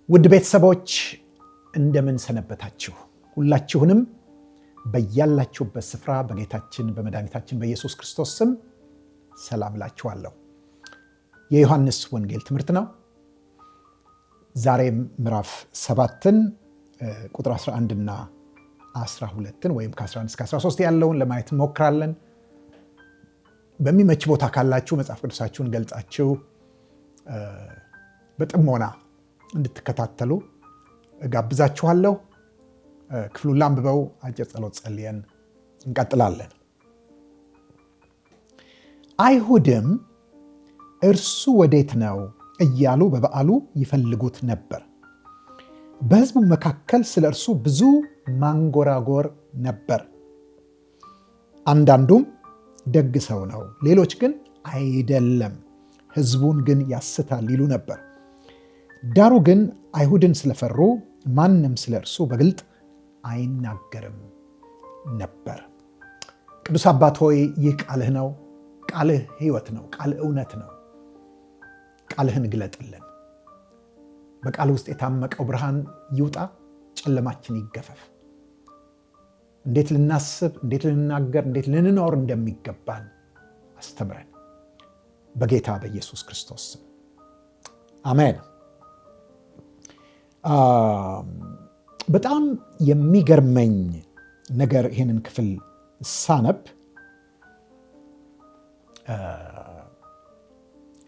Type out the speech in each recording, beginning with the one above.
ውድ ቤተሰቦች እንደምን ሰነበታችሁ? ሁላችሁንም በያላችሁበት ስፍራ በጌታችን በመድኃኒታችን በኢየሱስ ክርስቶስ ስም ሰላም እላችኋለሁ። የዮሐንስ ወንጌል ትምህርት ነው። ዛሬም ምዕራፍ 7ን ቁጥር 11 እና 12 ወይም ከ11 እስከ 13 ያለውን ለማየት እንሞክራለን። በሚመች ቦታ ካላችሁ መጽሐፍ ቅዱሳችሁን ገልጻችሁ በጥሞና እንድትከታተሉ እጋብዛችኋለሁ። ክፍሉን ላንብበው፣ አጭር ጸሎት ጸልየን እንቀጥላለን። አይሁድም እርሱ ወዴት ነው እያሉ በበዓሉ ይፈልጉት ነበር። በሕዝቡ መካከል ስለ እርሱ ብዙ ማንጎራጎር ነበር። አንዳንዱም ደግ ሰው ነው፣ ሌሎች ግን አይደለም፣ ሕዝቡን ግን ያስታል ይሉ ነበር። ዳሩ ግን አይሁድን ስለፈሩ ማንም ስለ እርሱ በግልጥ አይናገርም ነበር። ቅዱስ አባት ሆይ፣ ይህ ቃልህ ነው። ቃልህ ሕይወት ነው። ቃልህ እውነት ነው። ቃልህን ግለጥልን። በቃል ውስጥ የታመቀው ብርሃን ይውጣ፣ ጨለማችን ይገፈፍ። እንዴት ልናስብ፣ እንዴት ልንናገር፣ እንዴት ልንኖር እንደሚገባን አስተምረን። በጌታ በኢየሱስ ክርስቶስ ስም አሜን። በጣም የሚገርመኝ ነገር ይህንን ክፍል ሳነብ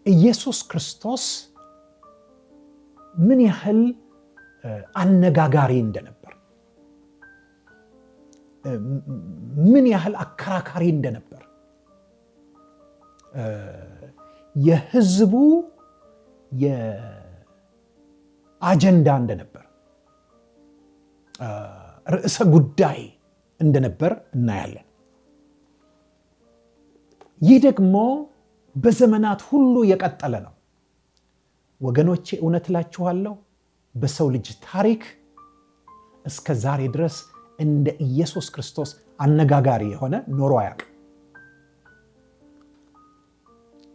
ኢየሱስ ክርስቶስ ምን ያህል አነጋጋሪ እንደነበር፣ ምን ያህል አከራካሪ እንደነበር፣ የሕዝቡ አጀንዳ እንደነበር፣ ርዕሰ ጉዳይ እንደነበር እናያለን። ይህ ደግሞ በዘመናት ሁሉ የቀጠለ ነው። ወገኖቼ፣ እውነት እላችኋለሁ በሰው ልጅ ታሪክ እስከ ዛሬ ድረስ እንደ ኢየሱስ ክርስቶስ አነጋጋሪ የሆነ ኖሮ አያውቅም።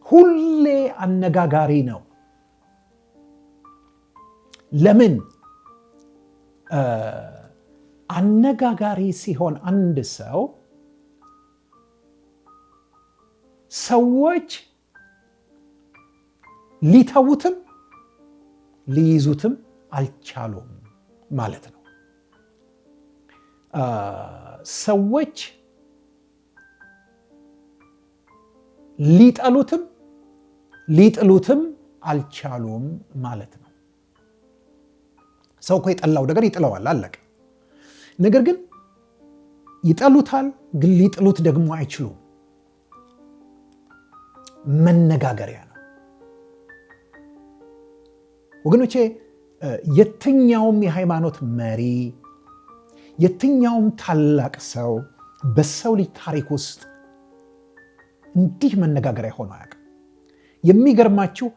ሁሌ አነጋጋሪ ነው። ለምን? አነጋጋሪ ሲሆን አንድ ሰው ሰዎች ሊተዉትም ሊይዙትም አልቻሉም ማለት ነው። ሰዎች ሊጠሉትም ሊጥሉትም አልቻሉም ማለት ነው። ሰው እኮ የጠላው ነገር ይጥለዋል፣ አለቀ። ነገር ግን ይጠሉታል፣ ግን ሊጥሉት ደግሞ አይችሉም። መነጋገሪያ ነው ወገኖቼ። የትኛውም የሃይማኖት መሪ፣ የትኛውም ታላቅ ሰው በሰው ልጅ ታሪክ ውስጥ እንዲህ መነጋገሪያ ሆኖ አያውቅም። የሚገርማችሁ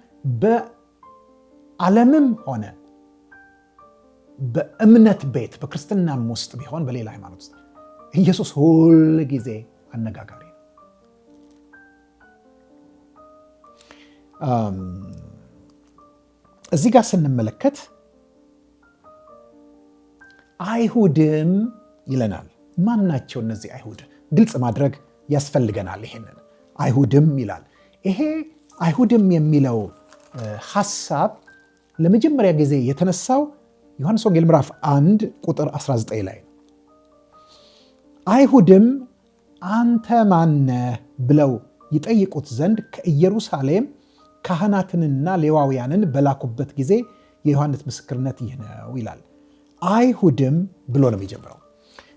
በዓለምም ሆነ በእምነት ቤት በክርስትናም ውስጥ ቢሆን በሌላ ሃይማኖት ውስጥ ኢየሱስ ሁል ጊዜ አነጋጋሪ ነው። እዚህ ጋር ስንመለከት አይሁድም ይለናል። ማን ናቸው እነዚህ አይሁድ? ግልጽ ማድረግ ያስፈልገናል። ይሄንን አይሁድም ይላል። ይሄ አይሁድም የሚለው ሐሳብ ለመጀመሪያ ጊዜ የተነሳው ዮሐንስ ወንጌል ምዕራፍ 1 ቁጥር 19 ላይ ነው። አይሁድም አንተ ማነህ ብለው ይጠይቁት ዘንድ ከኢየሩሳሌም ካህናትንና ሌዋውያንን በላኩበት ጊዜ የዮሐንስ ምስክርነት ይህ ነው ይላል። አይሁድም ብሎ ነው የሚጀምረው።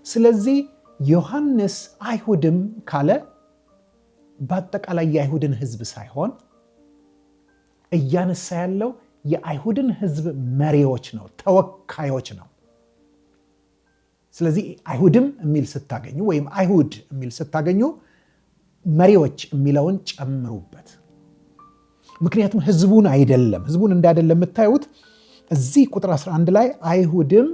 ስለዚህ ዮሐንስ አይሁድም ካለ በአጠቃላይ የአይሁድን ሕዝብ ሳይሆን እያነሳ ያለው የአይሁድን ሕዝብ መሪዎች ነው፣ ተወካዮች ነው። ስለዚህ አይሁድም የሚል ስታገኙ ወይም አይሁድ የሚል ስታገኙ መሪዎች የሚለውን ጨምሩበት። ምክንያቱም ሕዝቡን አይደለም፣ ሕዝቡን እንዳይደለም የምታዩት እዚህ ቁጥር 11 ላይ አይሁድም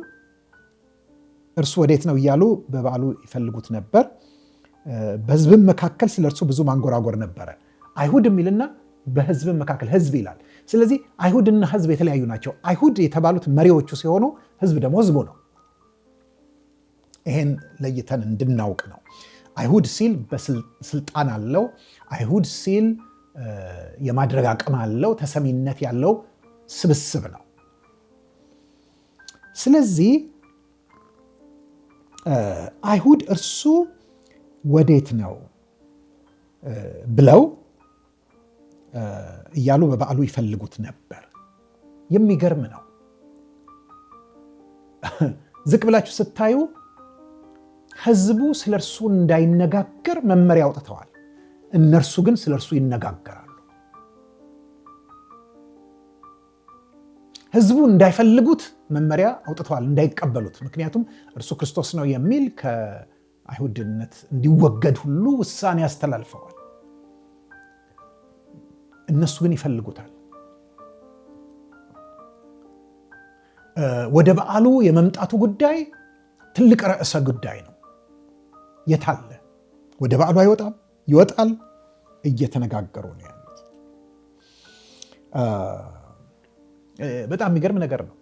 እርሱ ወዴት ነው እያሉ በበዓሉ ይፈልጉት ነበር። በሕዝብም መካከል ስለ እርሱ ብዙ ማንጎራጎር ነበረ። አይሁድ የሚልና በሕዝብም መካከል ሕዝብ ይላል። ስለዚህ አይሁድና ህዝብ የተለያዩ ናቸው። አይሁድ የተባሉት መሪዎቹ ሲሆኑ ህዝብ ደግሞ ህዝቡ ነው። ይሄን ለይተን እንድናውቅ ነው። አይሁድ ሲል በስልጣን አለው። አይሁድ ሲል የማድረግ አቅም አለው፣ ተሰሚነት ያለው ስብስብ ነው። ስለዚህ አይሁድ እርሱ ወዴት ነው ብለው እያሉ በበዓሉ ይፈልጉት ነበር። የሚገርም ነው። ዝቅ ብላችሁ ስታዩ ህዝቡ ስለ እርሱ እንዳይነጋገር መመሪያ አውጥተዋል። እነርሱ ግን ስለ እርሱ ይነጋገራሉ። ህዝቡ እንዳይፈልጉት መመሪያ አውጥተዋል፣ እንዳይቀበሉት። ምክንያቱም እርሱ ክርስቶስ ነው የሚል ከአይሁድነት እንዲወገድ ሁሉ ውሳኔ አስተላልፈዋል። እነሱ ግን ይፈልጉታል። ወደ በዓሉ የመምጣቱ ጉዳይ ትልቅ ርዕሰ ጉዳይ ነው። የታለ? ወደ በዓሉ አይወጣም? ይወጣል። እየተነጋገሩ ነው ያሉት። በጣም የሚገርም ነገር ነው።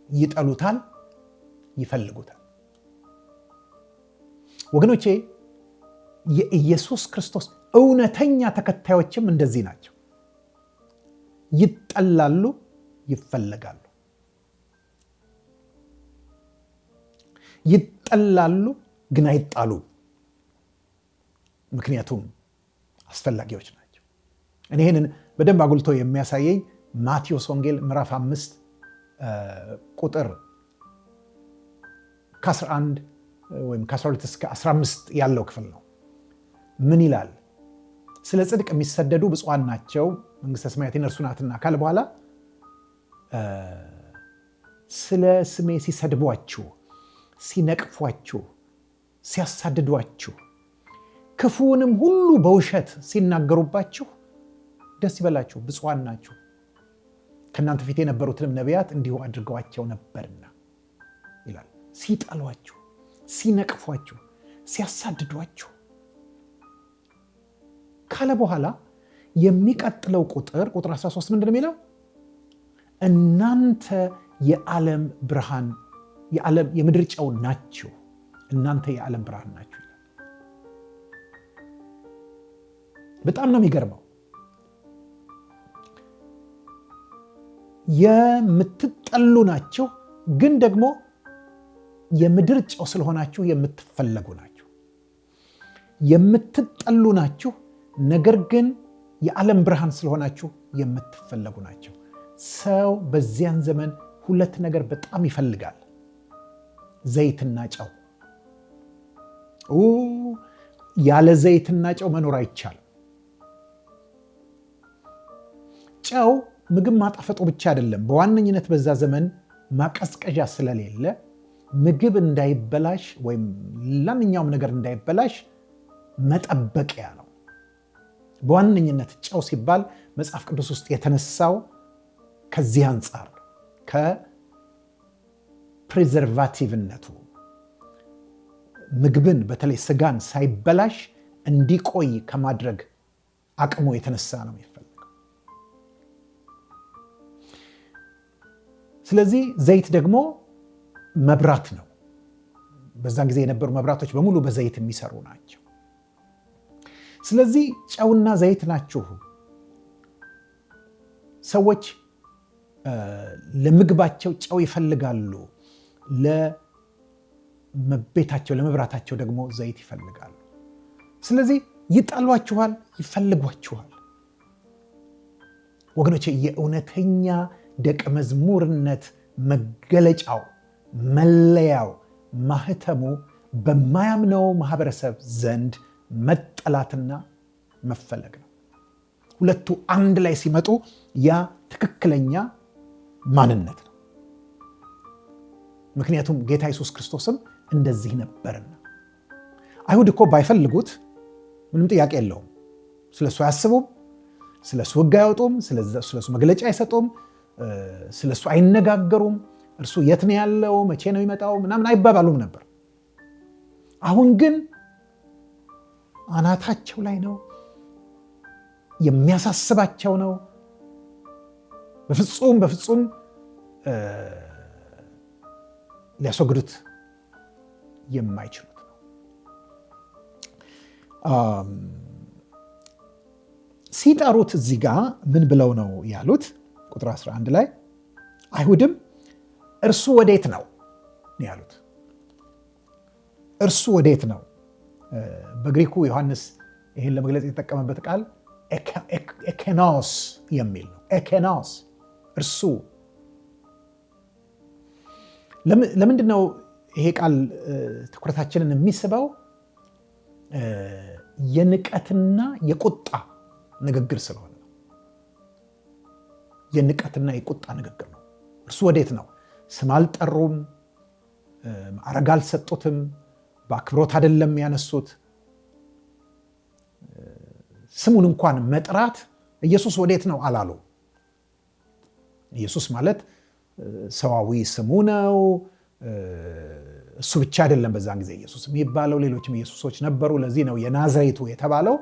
ይጠሉታል፣ ይፈልጉታል። ወገኖቼ የኢየሱስ ክርስቶስ እውነተኛ ተከታዮችም እንደዚህ ናቸው። ይጠላሉ፣ ይፈለጋሉ። ይጠላሉ ግን አይጣሉም። ምክንያቱም አስፈላጊዎች ናቸው። እኔ ይህንን በደንብ አጉልቶ የሚያሳየኝ ማቴዎስ ወንጌል ምዕራፍ 5 ቁጥር ከ11 ወይም ከ12 እስከ 15 ያለው ክፍል ነው። ምን ይላል? ስለ ጽድቅ የሚሰደዱ ብፁዓን ናቸው መንግሥተ ሰማያት የእነርሱ ናትና ካለ በኋላ ስለ ስሜ ሲሰድቧችሁ፣ ሲነቅፏችሁ፣ ሲያሳድዷችሁ፣ ክፉውንም ሁሉ በውሸት ሲናገሩባችሁ ደስ ይበላችሁ፣ ብፁዓን ናችሁ፣ ከእናንተ ፊት የነበሩትንም ነቢያት እንዲሁ አድርገዋቸው ነበርና ይላል። ሲጠሏችሁ፣ ሲነቅፏችሁ፣ ሲያሳድዷችሁ ካለ በኋላ የሚቀጥለው ቁጥር 13 ምንድን ነው የሚለው? እናንተ የዓለም ብርሃን የምድር ጨው ናችሁ፣ እናንተ የዓለም ብርሃን ናችሁ ይላል። በጣም ነው የሚገርመው። የምትጠሉ ናችሁ፣ ግን ደግሞ የምድር ጨው ስለሆናችሁ የምትፈለጉ ናችሁ። የምትጠሉ ናችሁ፣ ነገር ግን የዓለም ብርሃን ስለሆናችሁ የምትፈለጉ ናቸው። ሰው በዚያን ዘመን ሁለት ነገር በጣም ይፈልጋል፣ ዘይትና ጨው። ያለ ዘይትና ጨው መኖር አይቻልም። ጨው ምግብ ማጣፈጡ ብቻ አይደለም። በዋነኝነት በዛ ዘመን ማቀዝቀዣ ስለሌለ ምግብ እንዳይበላሽ ወይም ለማንኛውም ነገር እንዳይበላሽ መጠበቂያ ነው። በዋነኝነት ጨው ሲባል መጽሐፍ ቅዱስ ውስጥ የተነሳው ከዚህ አንጻር ከፕሪዘርቫቲቭነቱ ምግብን በተለይ ስጋን ሳይበላሽ እንዲቆይ ከማድረግ አቅሙ የተነሳ ነው የሚፈልገው። ስለዚህ ዘይት ደግሞ መብራት ነው። በዛን ጊዜ የነበሩ መብራቶች በሙሉ በዘይት የሚሰሩ ናቸው። ስለዚህ ጨውና ዘይት ናችሁ። ሰዎች ለምግባቸው ጨው ይፈልጋሉ፣ ለቤታቸው ለመብራታቸው ደግሞ ዘይት ይፈልጋሉ። ስለዚህ ይጠሏችኋል፣ ይፈልጓችኋል። ወገኖቼ የእውነተኛ ደቀ መዝሙርነት መገለጫው፣ መለያው፣ ማህተሙ በማያምነው ማህበረሰብ ዘንድ መጠላትና መፈለግ ነው። ሁለቱ አንድ ላይ ሲመጡ ያ ትክክለኛ ማንነት ነው። ምክንያቱም ጌታ ኢየሱስ ክርስቶስም እንደዚህ ነበርና። አይሁድ እኮ ባይፈልጉት ምንም ጥያቄ የለውም። ስለሱ አያስቡም፣ ስለሱ ሕግ አያወጡም፣ ስለሱ መግለጫ አይሰጡም፣ ስለሱ አይነጋገሩም። እርሱ የት ነው ያለው፣ መቼ ነው ይመጣው ምናምን አይባባሉም ነበር። አሁን ግን አናታቸው ላይ ነው፣ የሚያሳስባቸው ነው። በፍጹም ሊያስወግዱት የማይችሉት ነው። ሲጠሩት እዚህ ጋር ምን ብለው ነው ያሉት? ቁጥር 11 ላይ አይሁድም እርሱ ወዴት ነው ያሉት። እርሱ ወዴት ነው? በግሪኩ ዮሐንስ ይህን ለመግለጽ የተጠቀመበት ቃል ኤኬኖስ የሚል ነው። ኤኬኖስ እርሱ። ለምንድን ነው ይሄ ቃል ትኩረታችንን የሚስበው? የንቀትና የቁጣ ንግግር ስለሆነ ነው። የንቀትና የቁጣ ንግግር ነው። እርሱ ወዴት ነው? ስም አልጠሩም፣ ማዕረግ አልሰጡትም፣ በአክብሮት አይደለም ያነሱት። ስሙን እንኳን መጥራት ኢየሱስ ወዴት ነው አላሉ። ኢየሱስ ማለት ሰዋዊ ስሙ ነው። እሱ ብቻ አይደለም በዛን ጊዜ ኢየሱስ የሚባለው፣ ሌሎችም ኢየሱሶች ነበሩ። ለዚህ ነው የናዝሬቱ የተባለው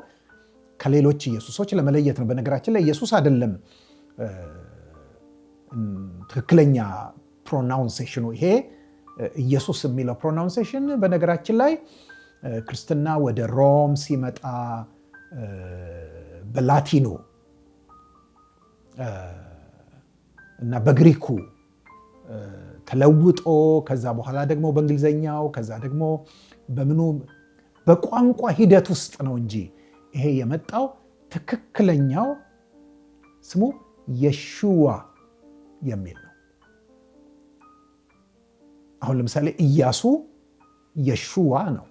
ከሌሎች ኢየሱሶች ለመለየት ነው። በነገራችን ላይ ኢየሱስ አይደለም ትክክለኛ ፕሮናውንሴሽኑ። ይሄ ኢየሱስ የሚለው ፕሮናውንሴሽን በነገራችን ላይ ክርስትና ወደ ሮም ሲመጣ በላቲኑ እና በግሪኩ ተለውጦ ከዛ በኋላ ደግሞ በእንግሊዘኛው ከዛ ደግሞ በምኑ በቋንቋ ሂደት ውስጥ ነው እንጂ ይሄ የመጣው ትክክለኛው ስሙ የሹዋ የሚል ነው። አሁን ለምሳሌ ኢያሱ የሹዋ ነው።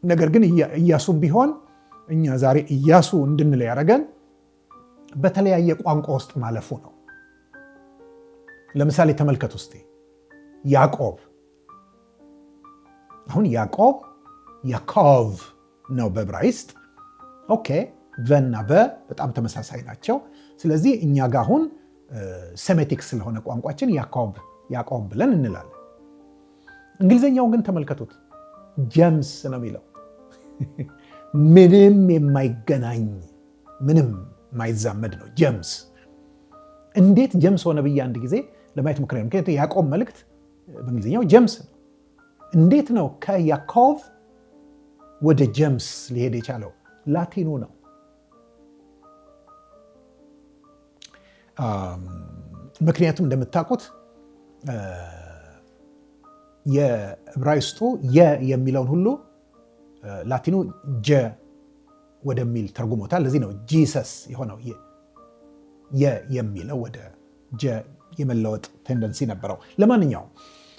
ነገር ግን ኢያሱም ቢሆን እኛ ዛሬ ኢያሱ እንድንል ያደረገን በተለያየ ቋንቋ ውስጥ ማለፉ ነው። ለምሳሌ ተመልከቱ እስቲ ያዕቆብ። አሁን ያዕቆብ ያዕቆብ ነው በዕብራይስጥ። ኦኬ ቨና በጣም ተመሳሳይ ናቸው። ስለዚህ እኛ ጋር አሁን ሴሜቲክ ስለሆነ ቋንቋችን ያዕቆብ ብለን እንላለን። እንግሊዘኛው ግን ተመልከቱት ጀምስ ነው የሚለው። ምንም የማይገናኝ ምንም የማይዛመድ ነው ጀምስ። እንዴት ጀምስ ሆነ ብዬ አንድ ጊዜ ለማየት ሞክሬ። ምክንያቱም ያዕቆብ መልእክት በእንግሊዝኛው ጀምስ ነው። እንዴት ነው ከያዕቆብ ወደ ጀምስ ሊሄድ የቻለው? ላቲኑ ነው። ምክንያቱም እንደምታውቁት የዕብራይስጡ የሚለውን ሁሉ ላቲኑ ጀ ወደሚል ተርጉሞታል። ለዚህ ነው ጂሰስ የሆነው። የሚለው ወደ ጀ የመለወጥ ቴንደንሲ ነበረው። ለማንኛውም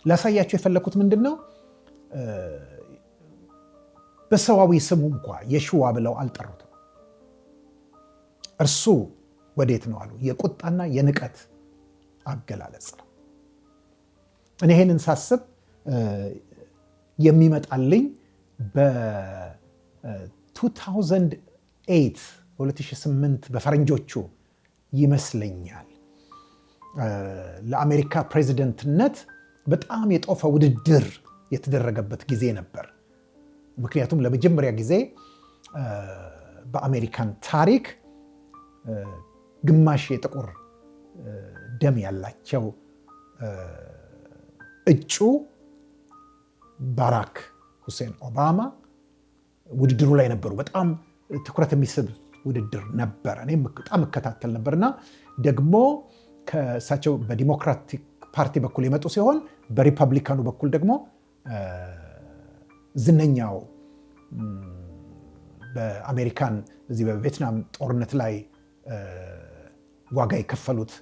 ላሳያቸው የፈለኩት ምንድን ነው፣ በሰዋዊ ስሙ እንኳ የሹዋ ብለው አልጠሩትም። እርሱ ወዴት ነው አሉ። የቁጣና የንቀት አገላለጽ ነው። እኔ ይሄንን ሳስብ የሚመጣልኝ በ2008 2008 በፈረንጆቹ ይመስለኛል ለአሜሪካ ፕሬዚደንትነት በጣም የጦፈ ውድድር የተደረገበት ጊዜ ነበር። ምክንያቱም ለመጀመሪያ ጊዜ በአሜሪካን ታሪክ ግማሽ የጥቁር ደም ያላቸው እጩ ባራክ ሁሴን ኦባማ ውድድሩ ላይ ነበሩ። በጣም ትኩረት የሚስብ ውድድር ነበር። እኔም በጣም እከታተል ነበርና ደግሞ ከእሳቸው በዲሞክራቲክ ፓርቲ በኩል የመጡ ሲሆን በሪፐብሊካኑ በኩል ደግሞ ዝነኛው በአሜሪካን እዚህ በቪየትናም ጦርነት ላይ ዋጋ የከፈሉት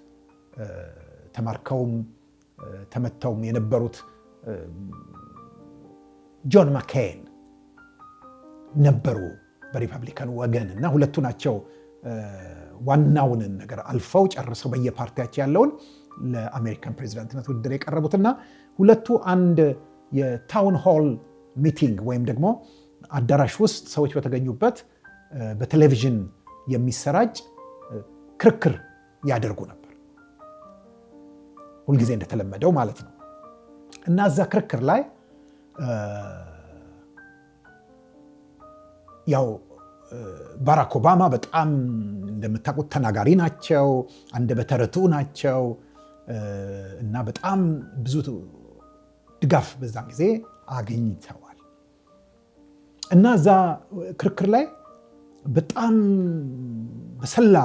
ተማርከውም ተመተውም የነበሩት ጆን ማኬን ነበሩ በሪፐብሊካኑ ወገን እና ሁለቱ ናቸው ዋናውን ነገር አልፈው ጨርሰው በየፓርቲያቸው ያለውን ለአሜሪካን ፕሬዚዳንትነት ውድድር የቀረቡትና ሁለቱ አንድ የታውን ሆል ሚቲንግ ወይም ደግሞ አዳራሽ ውስጥ ሰዎች በተገኙበት በቴሌቪዥን የሚሰራጭ ክርክር ያደርጉ ነበር፣ ሁልጊዜ እንደተለመደው ማለት ነው። እና እዛ ክርክር ላይ ያው ባራክ ኦባማ በጣም እንደምታውቁት ተናጋሪ ናቸው፣ አንደበተ ርቱዕ ናቸው እና በጣም ብዙ ድጋፍ በዛን ጊዜ አግኝተዋል። እና እዛ ክርክር ላይ በጣም በሰላ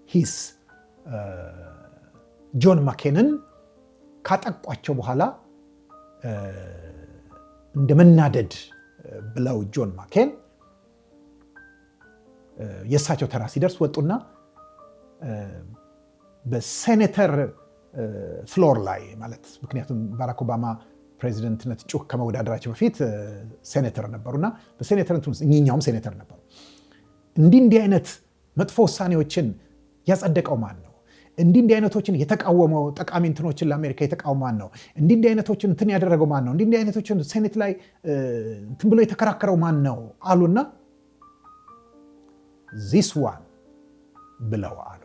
ሂስ ጆን ማኬንን ካጠቋቸው በኋላ እንደ መናደድ ብለው ጆን ማኬን የእሳቸው ተራ ሲደርስ ወጡና በሴኔተር ፍሎር ላይ ማለት ምክንያቱም ባራክ ኦባማ ፕሬዚደንትነት እጩ ከመወዳደራቸው በፊት ሴኔተር ነበሩና በሴኔተር እኛውም ሴኔተር ነበሩ። እንዲህ አይነት መጥፎ ውሳኔዎችን ያጸደቀው ማን ነው? እንዲህ አይነቶችን የተቃወመው ጠቃሚ እንትኖችን ለአሜሪካ የተቃወመው ማን ነው? እንዲህ አይነቶችን እንትን ያደረገው ማን ነው? እንዲህ አይነቶችን ሴኔት ላይ እንትን ብሎ የተከራከረው ማን ነው አሉና this one ብለው አሉ።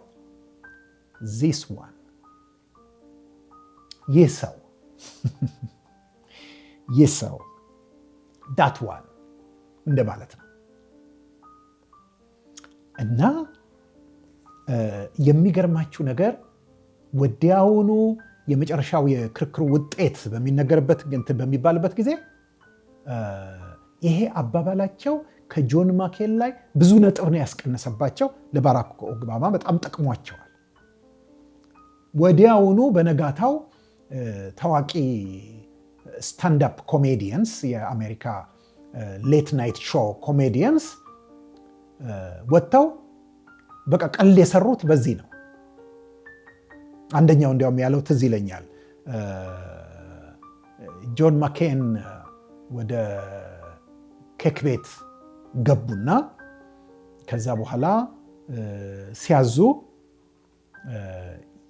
this one ይህ ሰው that one እንደማለት ነው። እና የሚገርማችሁ ነገር ወዲያውኑ የመጨረሻው የክርክሩ ውጤት በሚባልበት ጊዜ ይሄ አባባላቸው ከጆን ማኬን ላይ ብዙ ነጥብ ነው ያስቀነሰባቸው። ለባራክ ኦባማ በጣም ጠቅሟቸዋል። ወዲያውኑ በነጋታው ታዋቂ ስታንዳፕ ኮሜዲየንስ የአሜሪካ ሌት ናይት ሾው ኮሜዲየንስ ወጥተው በቃ ቀልድ የሰሩት በዚህ ነው። አንደኛው እንዲያውም ያለው ትዝ ይለኛል። ጆን ማኬን ወደ ኬክ ቤት ገቡና ከዛ በኋላ ሲያዙ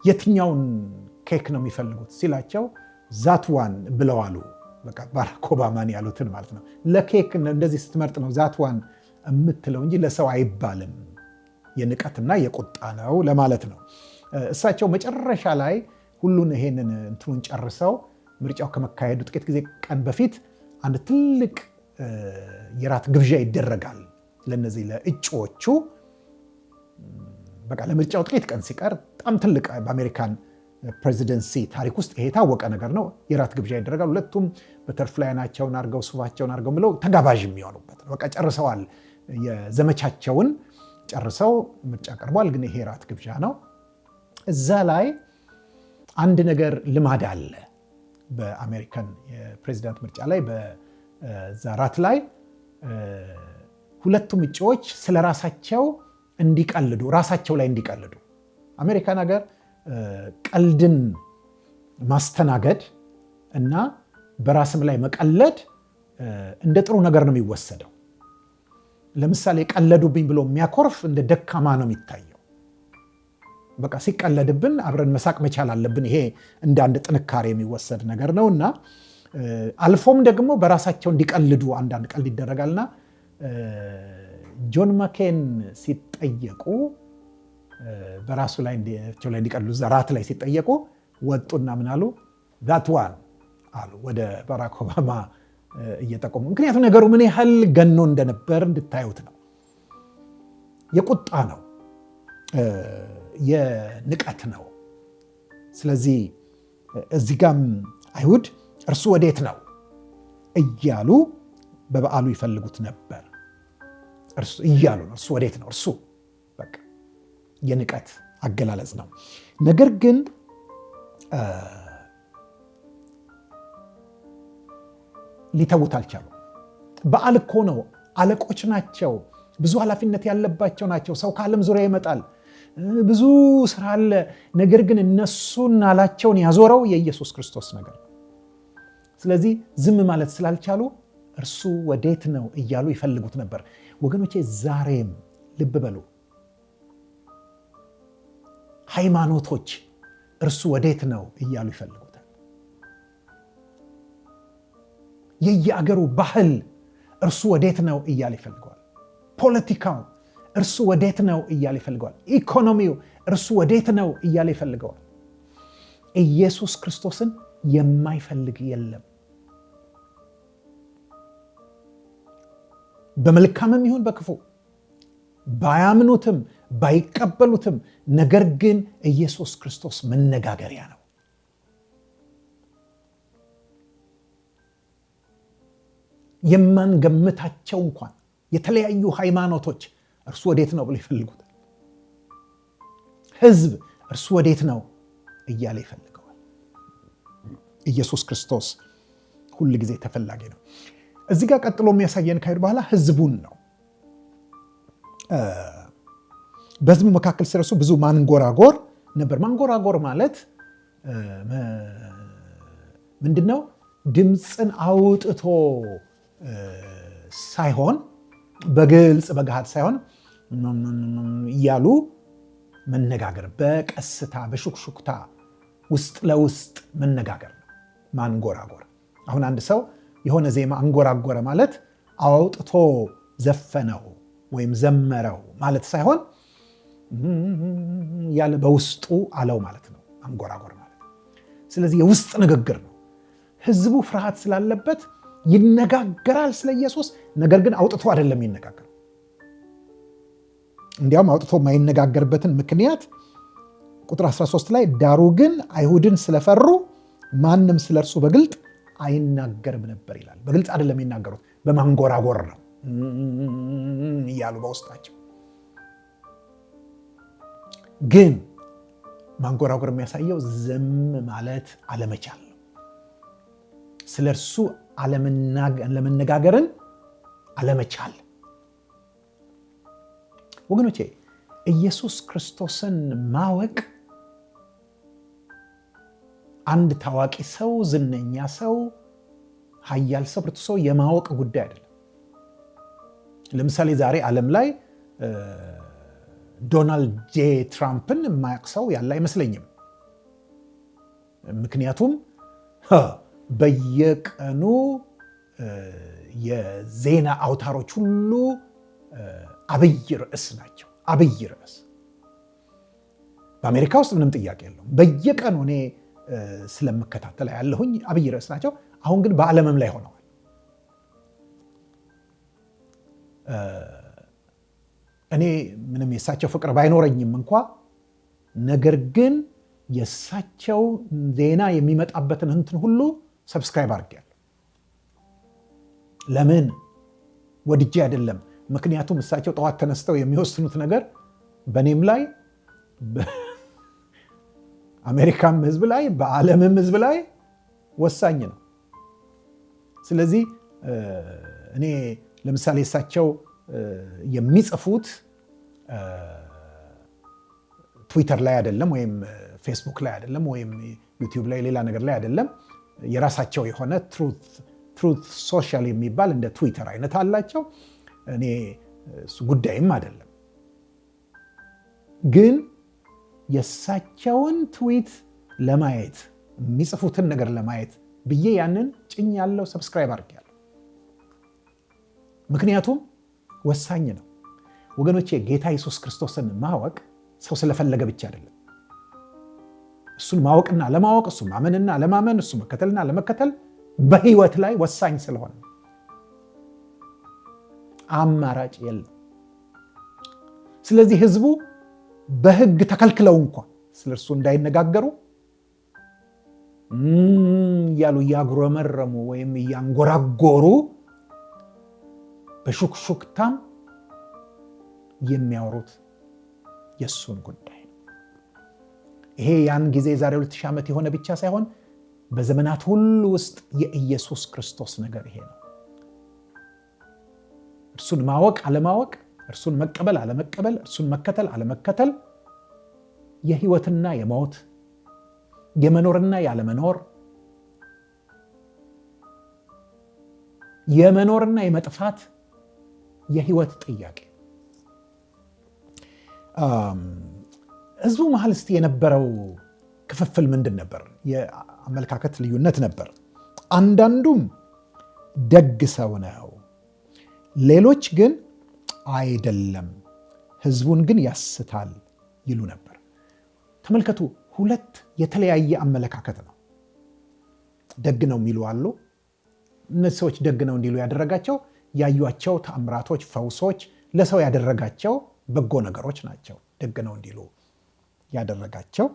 የትኛውን ኬክ ነው የሚፈልጉት ሲላቸው ዛት ዋን ብለው አሉ። በቃ ባራክ ኦባማን ያሉትን ማለት ነው። ለኬክ እንደዚህ ስትመርጥ ነው ዛት ዋን የምትለው እንጂ ለሰው አይባልም፣ የንቀትና የቁጣ ነው ለማለት ነው። እሳቸው መጨረሻ ላይ ሁሉን ይሄንን እንትኑን ጨርሰው ምርጫው ከመካሄዱ ጥቂት ጊዜ ቀን በፊት አንድ ትልቅ የራት ግብዣ ይደረጋል ለነዚህ ለእጩዎቹ። በቃ ለምርጫው ጥቂት ቀን ሲቀር በጣም ትልቅ በአሜሪካን ፕሬዚደንሲ ታሪክ ውስጥ ይሄ የታወቀ ነገር ነው። የራት ግብዣ ይደረጋል። ሁለቱም በተርፍላይናቸውን አድርገው ሱፋቸውን አድርገው ብለው ተጋባዥ የሚሆኑበት በቃ ጨርሰዋል። የዘመቻቸውን ጨርሰው ምርጫ ቀርቧል። ግን ይሄ ራት ግብዣ ነው። እዛ ላይ አንድ ነገር ልማድ አለ በአሜሪካን የፕሬዚዳንት ምርጫ ላይ። በዛ ራት ላይ ሁለቱም እጩዎች ስለ ራሳቸው እንዲቀልዱ፣ ራሳቸው ላይ እንዲቀልዱ። አሜሪካን ሀገር ቀልድን ማስተናገድ እና በራስም ላይ መቀለድ እንደ ጥሩ ነገር ነው የሚወሰደው። ለምሳሌ ቀለዱብኝ ብሎ የሚያኮርፍ እንደ ደካማ ነው የሚታየው። በቃ ሲቀለድብን አብረን መሳቅ መቻል አለብን። ይሄ እንደ አንድ ጥንካሬ የሚወሰድ ነገር ነው እና አልፎም ደግሞ በራሳቸው እንዲቀልዱ አንዳንድ ቀልድ ይደረጋልና ጆን ማኬን ሲጠየቁ በራሱ ላይ እንዲቀልዱ ራት ላይ ሲጠየቁ ወጡና ምን አሉ? ዛት ዋን አሉ ወደ ባራክ ኦባማ እየጠቆሙ። ምክንያቱም ነገሩ ምን ያህል ገኖ እንደነበር እንድታዩት ነው። የቁጣ ነው፣ የንቀት ነው። ስለዚህ እዚህ ጋም አይሁድ እርሱ ወዴት ነው እያሉ በበዓሉ ይፈልጉት ነበር። እያሉ ነው እርሱ ወዴት ነው። እርሱ በቃ የንቀት አገላለጽ ነው። ነገር ግን ሊተውት አልቻሉም። በዓል እኮ ነው፣ አለቆች ናቸው፣ ብዙ ኃላፊነት ያለባቸው ናቸው። ሰው ከዓለም ዙሪያ ይመጣል፣ ብዙ ስራ አለ። ነገር ግን እነሱን ናላቸውን ያዞረው የኢየሱስ ክርስቶስ ነገር ነው። ስለዚህ ዝም ማለት ስላልቻሉ እርሱ ወዴት ነው እያሉ ይፈልጉት ነበር። ወገኖቼ ዛሬም ልብ በሉ፣ ሃይማኖቶች እርሱ ወዴት ነው እያሉ ይፈልጉታል። የየአገሩ ባህል እርሱ ወዴት ነው እያለ ይፈልገዋል። ፖለቲካው እርሱ ወዴት ነው እያለ ይፈልገዋል። ኢኮኖሚው እርሱ ወዴት ነው እያለ ይፈልገዋል። ኢየሱስ ክርስቶስን የማይፈልግ የለም። በመልካምም ይሁን በክፉ ባያምኑትም ባይቀበሉትም፣ ነገር ግን ኢየሱስ ክርስቶስ መነጋገሪያ ነው። የማንገምታቸው እንኳን የተለያዩ ሃይማኖቶች እርሱ ወዴት ነው ብለው ይፈልጉታል። ሕዝብ እርሱ ወዴት ነው እያለ ይፈልገዋል። ኢየሱስ ክርስቶስ ሁል ጊዜ ተፈላጊ ነው። እዚህ ጋር ቀጥሎ የሚያሳየን ካሄድ በኋላ ሕዝቡን ነው። በሕዝቡ መካከል ስለሱ ብዙ ማንጎራጎር ነበር። ማንጎራጎር ማለት ምንድነው? ድምፅን አውጥቶ ሳይሆን በግልጽ በገሃድ ሳይሆን እያሉ መነጋገር፣ በቀስታ በሹክሹክታ ውስጥ ለውስጥ መነጋገር ነው ማንጎራጎር። አሁን አንድ ሰው የሆነ ዜማ አንጎራጎረ ማለት አውጥቶ ዘፈነው ወይም ዘመረው ማለት ሳይሆን ያለ በውስጡ አለው ማለት ነው አንጎራጎር ማለት። ስለዚህ የውስጥ ንግግር ነው። ሕዝቡ ፍርሃት ስላለበት ይነጋገራል ስለ ኢየሱስ፣ ነገር ግን አውጥቶ አይደለም ይነጋገር። እንዲያውም አውጥቶ የማይነጋገርበትን ምክንያት ቁጥር 13 ላይ ዳሩ ግን አይሁድን ስለፈሩ ማንም ስለ እርሱ በግልጥ አይናገርም ነበር ይላል። በግልጽ አይደለም የሚናገሩት፣ በማንጎራጎር ነው እያሉ በውስጣቸው። ግን ማንጎራጎር የሚያሳየው ዝም ማለት አለመቻል ነው። ስለ እርሱ ለመነጋገርን አለመቻል። ወገኖቼ ኢየሱስ ክርስቶስን ማወቅ አንድ ታዋቂ ሰው፣ ዝነኛ ሰው፣ ኃያል ሰው፣ ብርቱ ሰው የማወቅ ጉዳይ አይደለም። ለምሳሌ ዛሬ ዓለም ላይ ዶናልድ ጄ ትራምፕን የማያውቅ ሰው ያለ አይመስለኝም። ምክንያቱም በየቀኑ የዜና አውታሮች ሁሉ አብይ ርዕስ ናቸው። አብይ ርዕስ በአሜሪካ ውስጥ ምንም ጥያቄ የለውም። በየቀኑ እኔ ስለምከታተል ያለሁኝ አብይ ርዕስ ናቸው። አሁን ግን በዓለምም ላይ ሆነዋል። እኔ ምንም የእሳቸው ፍቅር ባይኖረኝም እንኳ ነገር ግን የእሳቸው ዜና የሚመጣበትን እንትን ሁሉ ሰብስክራይብ አድርጌያለሁ። ለምን? ወድጄ አይደለም። ምክንያቱም እሳቸው ጠዋት ተነስተው የሚወስኑት ነገር በእኔም ላይ በአሜሪካም ሕዝብ ላይ በዓለምም ሕዝብ ላይ ወሳኝ ነው። ስለዚህ እኔ ለምሳሌ እሳቸው የሚጽፉት ትዊተር ላይ አይደለም፣ ወይም ፌስቡክ ላይ አይደለም፣ ወይም ዩቲዩብ ላይ ሌላ ነገር ላይ አይደለም። የራሳቸው የሆነ ትሩት ሶሻል የሚባል እንደ ትዊተር አይነት አላቸው። እኔ እሱ ጉዳይም አይደለም። ግን የእሳቸውን ትዊት ለማየት የሚጽፉትን ነገር ለማየት ብዬ ያንን ጭኝ ያለው ሰብስክራይብ አድርጌያለሁ። ምክንያቱም ወሳኝ ነው ወገኖቼ። ጌታ ኢየሱስ ክርስቶስን ማወቅ ሰው ስለፈለገ ብቻ አይደለም። እሱን ማወቅና ለማወቅ፣ እሱ ማመንና ለማመን፣ እሱ መከተልና ለመከተል በህይወት ላይ ወሳኝ ስለሆነ አማራጭ የለም። ስለዚህ ህዝቡ በህግ ተከልክለው እንኳን ስለ እርሱ እንዳይነጋገሩ እያሉ እያጉረመረሙ ወይም እያንጎራጎሩ በሹክሹክታም የሚያወሩት የእሱን ጉዳይ ነው። ይሄ ያን ጊዜ የዛሬ 2000 ዓመት የሆነ ብቻ ሳይሆን በዘመናት ሁሉ ውስጥ የኢየሱስ ክርስቶስ ነገር ይሄ ነው። እርሱን ማወቅ አለማወቅ፣ እርሱን መቀበል አለመቀበል፣ እርሱን መከተል አለመከተል የህይወትና የሞት የመኖርና ያለመኖር የመኖርና የመጥፋት የህይወት ጥያቄ። ህዝቡ መሀል እስቲ የነበረው ክፍፍል ምንድን ነበር? የአመለካከት ልዩነት ነበር። አንዳንዱም ደግ ሰው ነው፣ ሌሎች ግን አይደለም፣ ህዝቡን ግን ያስታል ይሉ ነበር። ተመልከቱ፣ ሁለት የተለያየ አመለካከት ነው። ደግ ነው የሚሉ አሉ። እነዚህ ሰዎች ደግ ነው እንዲሉ ያደረጋቸው ያዩቸው ተአምራቶች፣ ፈውሶች፣ ለሰው ያደረጋቸው በጎ ነገሮች ናቸው ደግ ነው እንዲሉ ያደረጋቸው።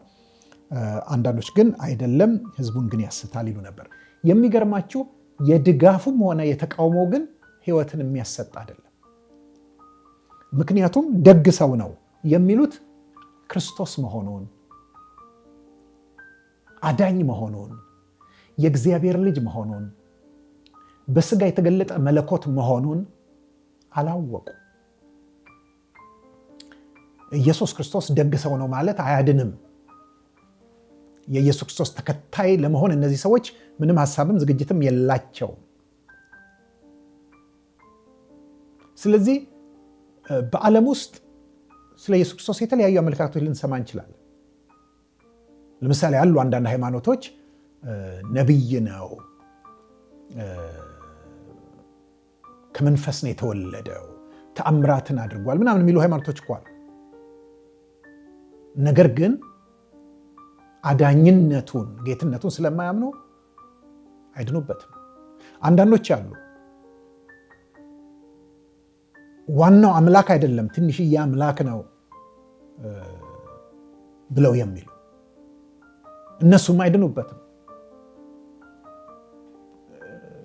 አንዳንዶች ግን አይደለም ህዝቡን ግን ያስታል ይሉ ነበር። የሚገርማችሁ የድጋፉም ሆነ የተቃውሞ ግን ህይወትን የሚያሰጥ አይደለም። ምክንያቱም ደግ ሰው ነው የሚሉት ክርስቶስ መሆኑን፣ አዳኝ መሆኑን፣ የእግዚአብሔር ልጅ መሆኑን፣ በስጋ የተገለጠ መለኮት መሆኑን አላወቁ። ኢየሱስ ክርስቶስ ደግ ሰው ነው ማለት አያድንም። የኢየሱስ ክርስቶስ ተከታይ ለመሆን እነዚህ ሰዎች ምንም ሐሳብም ዝግጅትም የላቸው። ስለዚህ በዓለም ውስጥ ስለ ኢየሱስ ክርስቶስ የተለያዩ አመለካከቶች ልንሰማ እንችላለን። ለምሳሌ ያሉ አንዳንድ ሃይማኖቶች ነቢይ ነው፣ ከመንፈስ ነው የተወለደው፣ ተአምራትን አድርጓል ምናምን የሚሉ ሃይማኖቶች እኮ አሉ። ነገር ግን አዳኝነቱን ጌትነቱን ስለማያምኑ አይድኑበትም። አንዳንዶች አሉ ዋናው አምላክ አይደለም ትንሽዬ አምላክ ነው ብለው የሚሉ እነሱም አይድኑበትም።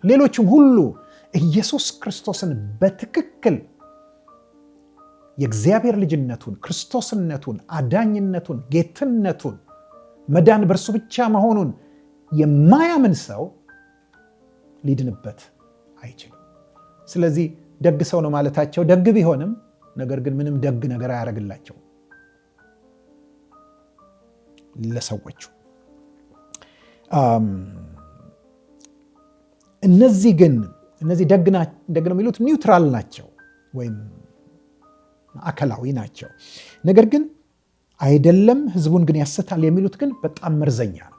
ሌሎችም ሁሉ ኢየሱስ ክርስቶስን በትክክል የእግዚአብሔር ልጅነቱን፣ ክርስቶስነቱን፣ አዳኝነቱን፣ ጌትነቱን፣ መዳን በእርሱ ብቻ መሆኑን የማያምን ሰው ሊድንበት አይችልም። ስለዚህ ደግ ሰው ነው ማለታቸው ደግ ቢሆንም ነገር ግን ምንም ደግ ነገር አያደርግላቸው ለሰዎቹ። እነዚህ ደግ ነው የሚሉት ኒውትራል ናቸው ወይም ማዕከላዊ ናቸው። ነገር ግን አይደለም ህዝቡን ግን ያስታል የሚሉት ግን በጣም መርዘኛ ነው።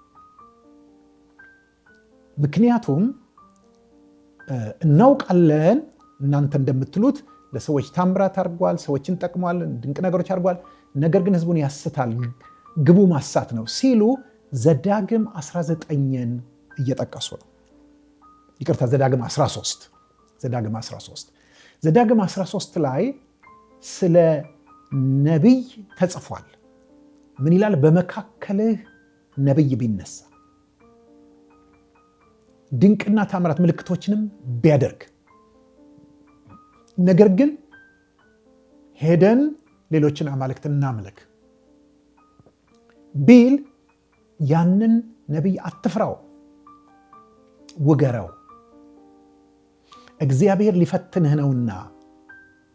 ምክንያቱም እናውቃለን እናንተ እንደምትሉት ለሰዎች ታምራት አድርጓል፣ ሰዎችን ጠቅሟል፣ ድንቅ ነገሮች አድርጓል፣ ነገር ግን ህዝቡን ያስታል፣ ግቡ ማሳት ነው ሲሉ ዘዳግም 19ን እየጠቀሱ ነው። ይቅርታ ዘዳግም 13 ዘዳግም 13 ላይ ስለ ነቢይ ተጽፏል። ምን ይላል? በመካከልህ ነቢይ ቢነሳ ድንቅና ታምራት ምልክቶችንም ቢያደርግ ነገር ግን ሄደን ሌሎችን አማልክት እናምልክ ቢል ያንን ነቢይ አትፍራው፣ ውገረው፣ እግዚአብሔር ሊፈትንህ ነውና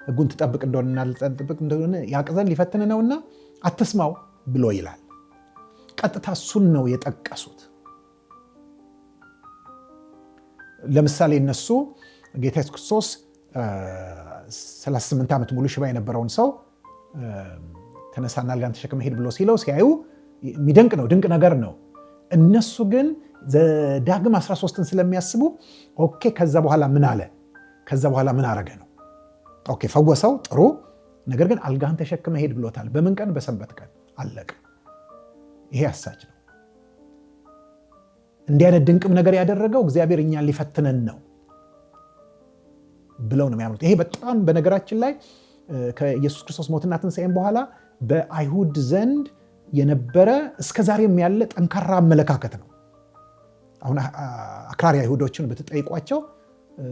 ሕጉን ትጠብቅ እንደሆነና ልጠብቅ እንደሆነ ያቅዘን ሊፈትንህ ነውና አትስማው ብሎ ይላል። ቀጥታ እሱን ነው የጠቀሱት። ለምሳሌ እነሱ ጌታ ኢየሱስ ክርስቶስ 38 ዓመት ሙሉ ሽባ የነበረውን ሰው ተነሳና አልጋን ተሸክመ ሄድ ብሎ ሲለው ሲያዩ የሚደንቅ ነው፣ ድንቅ ነገር ነው። እነሱ ግን ዘዳግም 13ን ስለሚያስቡ ኦኬ ከዛ በኋላ ምን አለ፣ ከዛ በኋላ ምን አረገ ነው። ኦኬ ፈወሰው፣ ጥሩ። ነገር ግን አልጋን ተሸክመ ሄድ ብሎታል። በምን ቀን? በሰንበት ቀን። አለቀ። ይሄ አሳች ነው። እንዲህ አይነት ድንቅም ነገር ያደረገው እግዚአብሔር እኛን ሊፈትነን ነው ብለው ነው የሚያምኑት። ይሄ በጣም በነገራችን ላይ ከኢየሱስ ክርስቶስ ሞትና ትንሣኤም በኋላ በአይሁድ ዘንድ የነበረ እስከዛሬም ያለ ጠንካራ አመለካከት ነው። አሁን አክራሪ አይሁዶችን ብትጠይቋቸው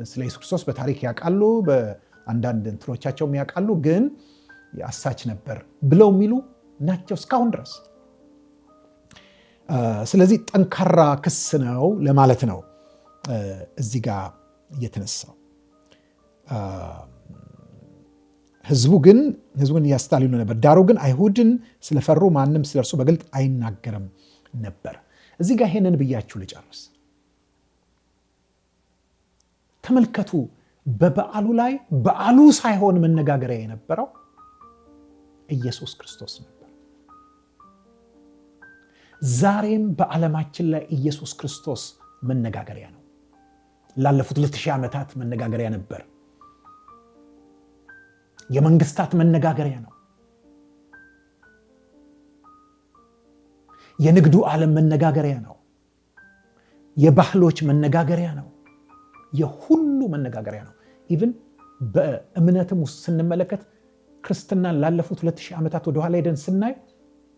ስለ ኢየሱስ ክርስቶስ በታሪክ ያውቃሉ፣ በአንዳንድ እንትኖቻቸውም ያውቃሉ፣ ግን አሳች ነበር ብለው የሚሉ ናቸው እስካሁን ድረስ። ስለዚህ ጠንካራ ክስ ነው ለማለት ነው እዚህ ጋር እየተነሳው። ህዝቡን ያስታል ይሉ ነበር። ዳሩ ግን አይሁድን ስለፈሩ ማንም ስለ እርሱ በግልጥ አይናገርም ነበር። እዚህ ጋር ይሄንን ብያችሁ ልጨርስ። ተመልከቱ፣ በበዓሉ ላይ በዓሉ ሳይሆን መነጋገሪያ የነበረው ኢየሱስ ክርስቶስ ነበር። ዛሬም በዓለማችን ላይ ኢየሱስ ክርስቶስ መነጋገሪያ ነው። ላለፉት 2000 ዓመታት መነጋገሪያ ነበር። የመንግስታት መነጋገሪያ ነው። የንግዱ ዓለም መነጋገሪያ ነው። የባህሎች መነጋገሪያ ነው። የሁሉ መነጋገሪያ ነው። ኢቭን በእምነትም ውስጥ ስንመለከት ክርስትናን ላለፉት 2000 ዓመታት ወደኋላ ሄደን ስናይ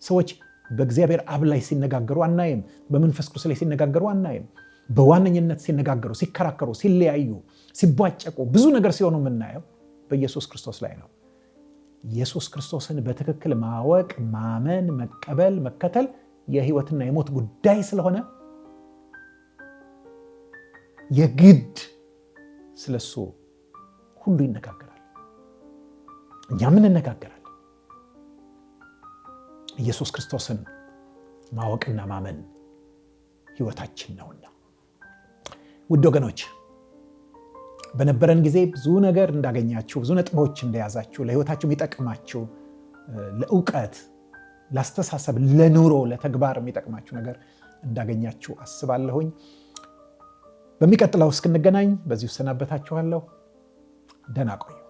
ሰዎች በእግዚአብሔር አብ ላይ ሲነጋገሩ አናይም። በመንፈስ ቅዱስ ላይ ሲነጋገሩ አናይም። በዋነኝነት ሲነጋገሩ፣ ሲከራከሩ፣ ሲለያዩ፣ ሲቧጨቁ ብዙ ነገር ሲሆኑ የምናየው በኢየሱስ ክርስቶስ ላይ ነው። ኢየሱስ ክርስቶስን በትክክል ማወቅ፣ ማመን፣ መቀበል፣ መከተል የህይወትና የሞት ጉዳይ ስለሆነ የግድ ስለሱ ሁሉ ይነጋገራል። እኛም እንነጋገራለን። ኢየሱስ ክርስቶስን ማወቅና ማመን ህይወታችን ነውና። ውድ ወገኖች በነበረን ጊዜ ብዙ ነገር እንዳገኛችሁ፣ ብዙ ነጥቦች እንደያዛችሁ፣ ለህይወታችሁ የሚጠቅማችሁ፣ ለእውቀት፣ ለአስተሳሰብ፣ ለኑሮ፣ ለተግባር የሚጠቅማችሁ ነገር እንዳገኛችሁ አስባለሁኝ። በሚቀጥለው እስክንገናኝ በዚሁ ሰናበታችኋለሁ። ደህና ቆዩ።